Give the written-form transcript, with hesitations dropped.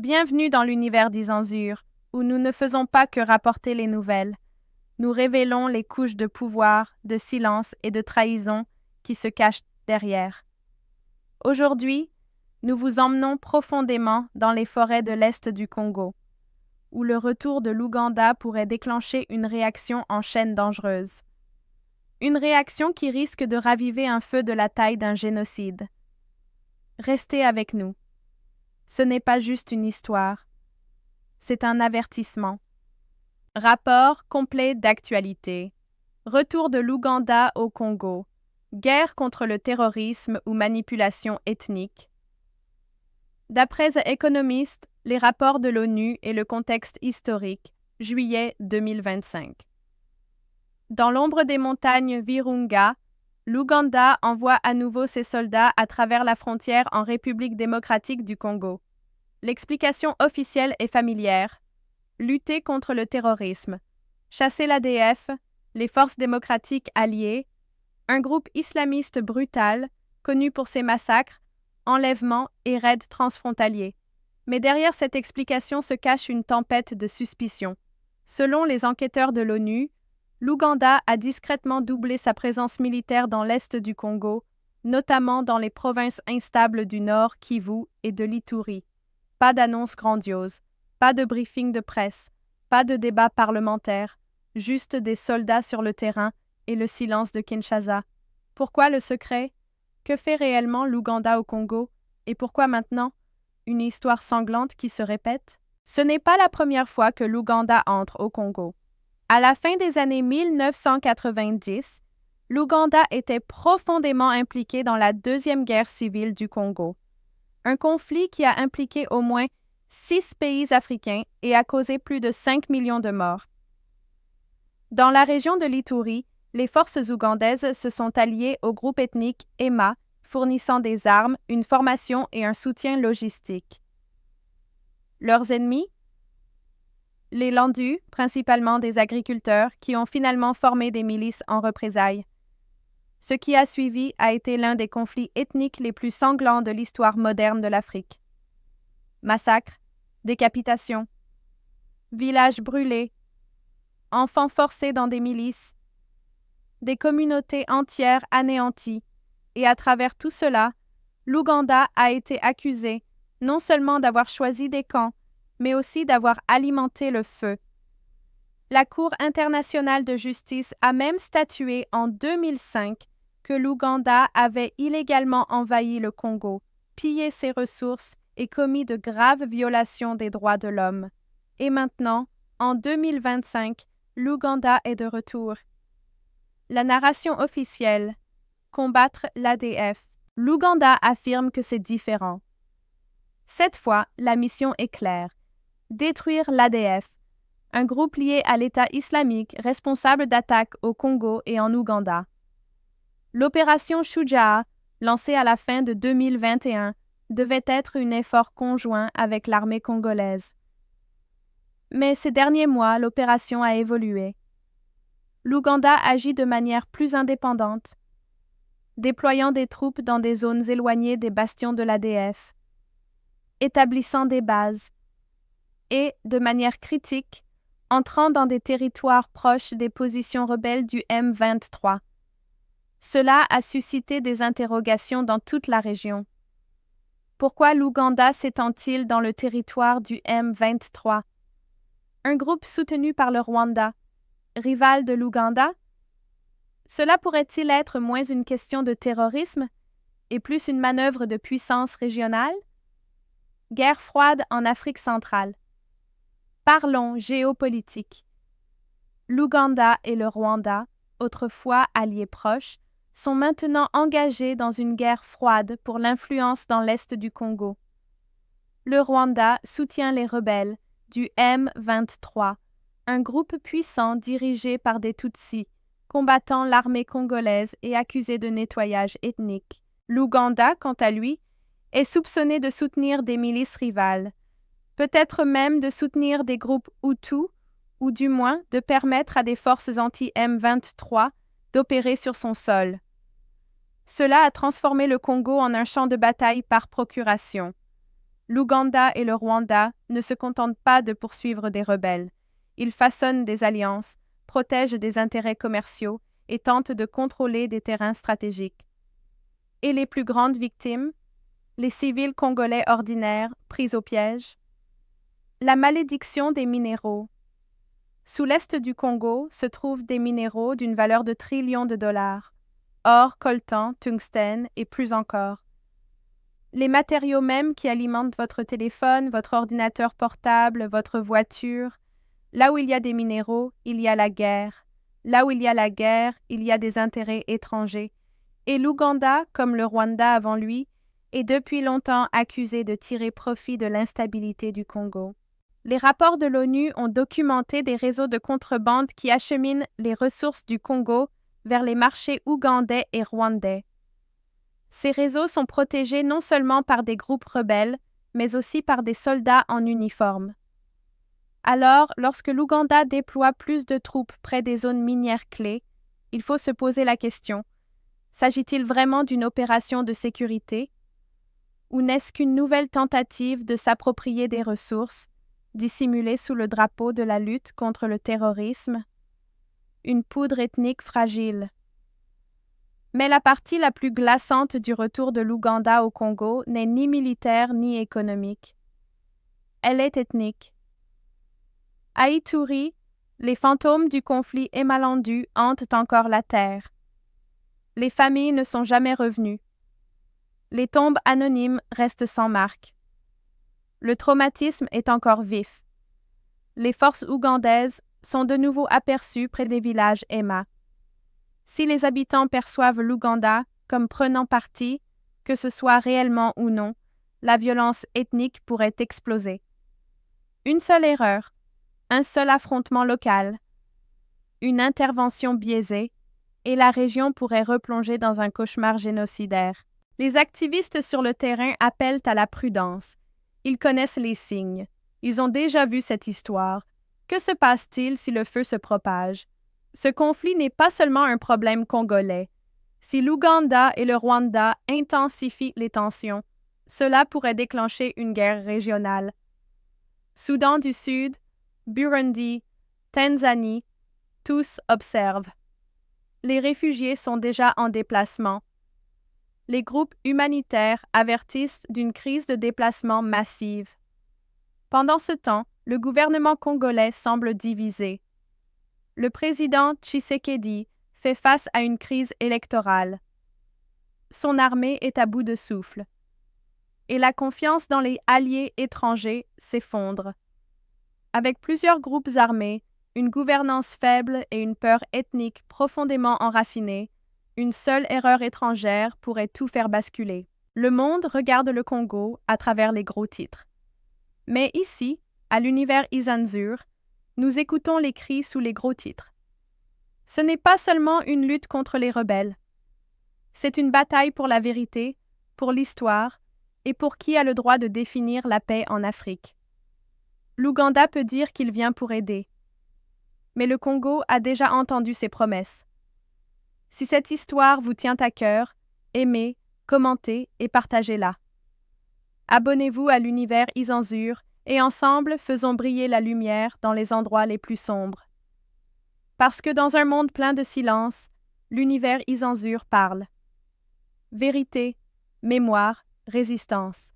Bienvenue dans l'univers d'Izanzur, où nous ne faisons pas que rapporter les nouvelles. Nous révélons les couches de pouvoir, de silence et de trahison qui se cachent derrière. Aujourd'hui, nous vous emmenons profondément dans les forêts de l'Est du Congo, où le retour de l'Ouganda pourrait déclencher une réaction en chaîne dangereuse. Une réaction qui risque de raviver un feu de la taille d'un génocide. Restez avec nous. Ce n'est pas juste une histoire, c'est un avertissement. Rapport complet d'actualité. Retour de l'Ouganda au Congo. Guerre contre le terrorisme ou manipulation ethnique. D'après The Economist, les rapports de l'ONU et le contexte historique, juillet 2025. Dans l'ombre des montagnes Virunga, l'Ouganda envoie à nouveau ses soldats à travers la frontière en République démocratique du Congo. L'explication officielle est familière. Lutter contre le terrorisme, chasser l'ADF, les forces démocratiques alliées, un groupe islamiste brutal, connu pour ses massacres, enlèvements et raids transfrontaliers. Mais derrière cette explication se cache une tempête de suspicion. Selon les enquêteurs de l'ONU, l'Ouganda a discrètement doublé sa présence militaire dans l'est du Congo, notamment dans les provinces instables du Nord, Kivu et de l'Ituri. Pas d'annonce grandiose, pas de briefing de presse, pas de débat parlementaire, juste des soldats sur le terrain et le silence de Kinshasa. Pourquoi le secret? Que fait réellement l'Ouganda au Congo? Et pourquoi maintenant? Une histoire sanglante qui se répète? Ce n'est pas la première fois que l'Ouganda entre au Congo. À la fin des années 1990, l'Ouganda était profondément impliqué dans la Deuxième Guerre civile du Congo. Un conflit qui a impliqué au moins 6 pays africains et a causé plus de 5 millions de morts. Dans la région de l'Ituri, les forces ougandaises se sont alliées au groupe ethnique Emma, fournissant des armes, une formation et un soutien logistique. Leurs ennemis? Les Landus, principalement des agriculteurs, qui ont finalement formé des milices en représailles. Ce qui a suivi a été l'un des conflits ethniques les plus sanglants de l'histoire moderne de l'Afrique. Massacres, décapitations, villages brûlés, enfants forcés dans des milices, des communautés entières anéanties, et à travers tout cela, l'Ouganda a été accusé non seulement d'avoir choisi des camps, mais aussi d'avoir alimenté le feu. La Cour internationale de justice a même statué en 2005 que l'Ouganda avait illégalement envahi le Congo, pillé ses ressources et commis de graves violations des droits de l'homme. Et maintenant, en 2025, l'Ouganda est de retour. La narration officielle: combattre l'ADF. L'Ouganda affirme que c'est différent. Cette fois, la mission est claire: détruire l'ADF, un groupe lié à l'État islamique responsable d'attaques au Congo et en Ouganda. L'opération Shujaa, lancée à la fin de 2021, devait être un effort conjoint avec l'armée congolaise. Mais ces derniers mois, l'opération a évolué. L'Ouganda agit de manière plus indépendante, déployant des troupes dans des zones éloignées des bastions de l'ADF, établissant des bases et, de manière critique, entrant dans des territoires proches des positions rebelles du M23. Cela a suscité des interrogations dans toute la région. Pourquoi l'Ouganda s'étend-il dans le territoire du M23? Un groupe soutenu par le Rwanda, rival de l'Ouganda? Cela pourrait-il être moins une question de terrorisme et plus une manœuvre de puissance régionale? Guerre froide en Afrique centrale. Parlons géopolitique. L'Ouganda et le Rwanda, autrefois alliés proches, sont maintenant engagés dans une guerre froide pour l'influence dans l'est du Congo. Le Rwanda soutient les rebelles du M23, un groupe puissant dirigé par des Tutsis, combattant l'armée congolaise et accusé de nettoyage ethnique. L'Ouganda, quant à lui, est soupçonné de soutenir des milices rivales, peut-être même de soutenir des groupes Hutus, ou du moins de permettre à des forces anti-M23 d'opérer sur son sol. Cela a transformé le Congo en un champ de bataille par procuration. l'Ouganda et le Rwanda ne se contentent pas de poursuivre des rebelles. Ils façonnent des alliances, protègent des intérêts commerciaux et tentent de contrôler des terrains stratégiques. Et les plus grandes victimes? Les civils congolais ordinaires pris au piège? La malédiction des minéraux. Sous l'est du Congo se trouvent des minéraux d'une valeur de trillions de dollars. Or, coltan, tungstène et plus encore. Les matériaux mêmes qui alimentent votre téléphone, votre ordinateur portable, votre voiture. Là où il y a des minéraux, il y a la guerre. Là où il y a la guerre, il y a des intérêts étrangers. Et l'Ouganda, comme le Rwanda avant lui, est depuis longtemps accusé de tirer profit de l'instabilité du Congo. Les rapports de l'ONU ont documenté des réseaux de contrebande qui acheminent les ressources du Congo vers les marchés ougandais et rwandais. Ces réseaux sont protégés non seulement par des groupes rebelles, mais aussi par des soldats en uniforme. Alors, lorsque l'Ouganda déploie plus de troupes près des zones minières clés, il faut se poser la question: s'agit-il vraiment d'une opération de sécurité? Ou n'est-ce qu'une nouvelle tentative de s'approprier des ressources, dissimulées sous le drapeau de la lutte contre le terrorisme? Une poudre ethnique fragile. Mais la partie la plus glaçante du retour de l'Ouganda au Congo n'est ni militaire ni économique. Elle est ethnique. À Ituri, les fantômes du conflit Emalandu hantent encore la terre. Les familles ne sont jamais revenues. Les tombes anonymes restent sans marque. Le traumatisme est encore vif. Les forces ougandaises sont de nouveau aperçues près des villages Emma. Si les habitants perçoivent l'Ouganda comme prenant parti, que ce soit réellement ou non, la violence ethnique pourrait exploser. Une seule erreur, un seul affrontement local, une intervention biaisée, et la région pourrait replonger dans un cauchemar génocidaire. Les activistes sur le terrain appellent à la prudence. Ils connaissent les signes. Ils ont déjà vu cette histoire. Que se passe-t-il si le feu se propage? Ce conflit n'est pas seulement un problème congolais. Si l'Ouganda et le Rwanda intensifient les tensions, cela pourrait déclencher une guerre régionale. Soudan du Sud, Burundi, Tanzanie, tous observent. Les réfugiés sont déjà en déplacement. Les groupes humanitaires avertissent d'une crise de déplacement massive. Pendant ce temps, le gouvernement congolais semble divisé. Le président Tshisekedi fait face à une crise électorale. Son armée est à bout de souffle. Et la confiance dans les alliés étrangers s'effondre. Avec plusieurs groupes armés, une gouvernance faible et une peur ethnique profondément enracinée, une seule erreur étrangère pourrait tout faire basculer. Le monde regarde le Congo à travers les gros titres. Mais ici, à l'univers Izanzur, nous écoutons les cris sous les gros titres. Ce n'est pas seulement une lutte contre les rebelles. C'est une bataille pour la vérité, pour l'histoire et pour qui a le droit de définir la paix en Afrique. L'Ouganda peut dire qu'il vient pour aider. Mais le Congo a déjà entendu ses promesses. Si cette histoire vous tient à cœur, aimez, commentez et partagez-la. Abonnez-vous à l'univers Izanzur et ensemble faisons briller la lumière dans les endroits les plus sombres. Parce que dans un monde plein de silence, l'univers Izanzur parle. Vérité, mémoire, résistance.